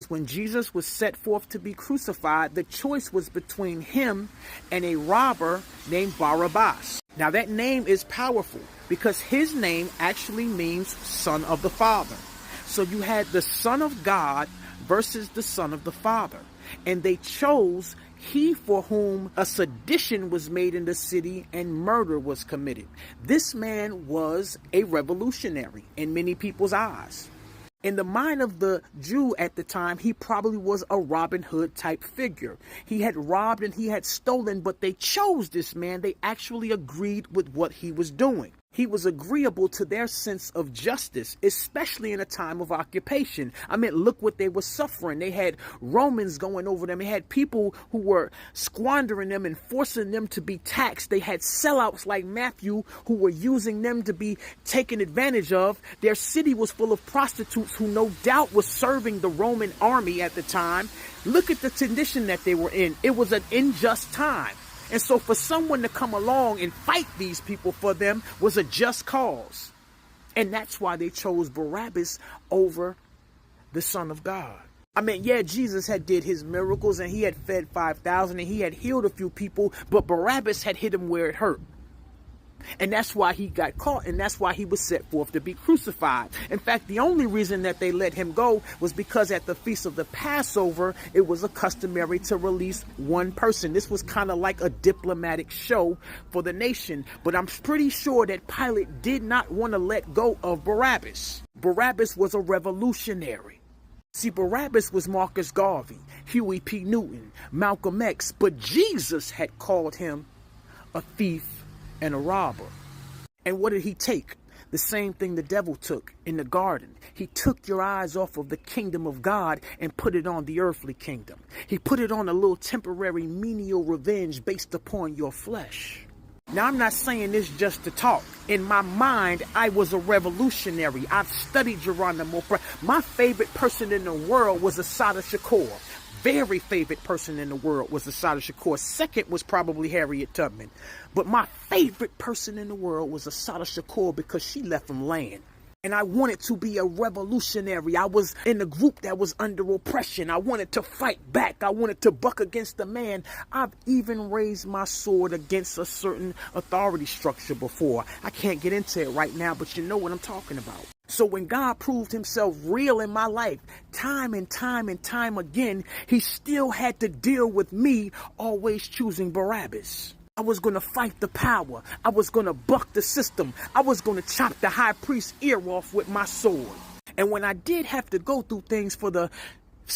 When Jesus was set forth to be crucified, the choice was between him and a robber named Barabbas. Now that name is powerful because his name actually means son of the Father. So you had the Son of God versus the Son of the Father. And they chose he for whom a sedition was made in the city and murder was committed. This man was a revolutionary in many people's eyes. In the mind of the Jew at the time, he probably was a Robin Hood type figure. He had robbed and he had stolen, but they chose this man. They actually agreed with what he was doing. He was agreeable to their sense of justice, especially in a time of occupation. I mean, look what they were suffering. They had Romans going over them. They had people who were squandering them and forcing them to be taxed. They had sellouts like Matthew who were using them to be taken advantage of. Their city was full of prostitutes who no doubt was serving the Roman army at the time. Look at the condition that they were in. It was an unjust time. And so for someone to come along and fight these people for them was a just cause. And that's why they chose Barabbas over the Son of God. I mean, yeah, Jesus had did his miracles and he had fed 5,000 and he had healed a few people, but Barabbas had hit him where it hurt. And that's why he got caught, and that's why he was set forth to be crucified. In fact, the only reason that they let him go was because at the Feast of the Passover, it was a customary to release one person. This was kind of like a diplomatic show for the nation. But I'm pretty sure that Pilate did not want to let go of Barabbas. Barabbas was a revolutionary. See, Barabbas was Marcus Garvey, Huey P. Newton, Malcolm X, but Jesus had called him a thief and a robber. And what did he take? The same thing the devil took in the garden. He took your eyes off of the kingdom of God and put it on the earthly kingdom. He put it on a little temporary menial revenge based upon your flesh. Now, I'm not saying this just to talk. In my mind, I was a revolutionary. I've studied Geronimo. My favorite person in the world was Assata Shakur. Very favorite person in the world was Assata Shakur. Second was probably Harriet Tubman. But my favorite person in the world was Assata Shakur because she left him laying. And I wanted to be a revolutionary. I was in a group that was under oppression. I wanted to fight back. I wanted to buck against the man. I've even raised my sword against a certain authority structure before. I can't get into it right now, but you know what I'm talking about. So when God proved himself real in my life, time and time and time again, he still had to deal with me always choosing Barabbas. I was going to fight the power. I was going to buck the system. I was going to chop the high priest's ear off with my sword. And when I did have to go through things for the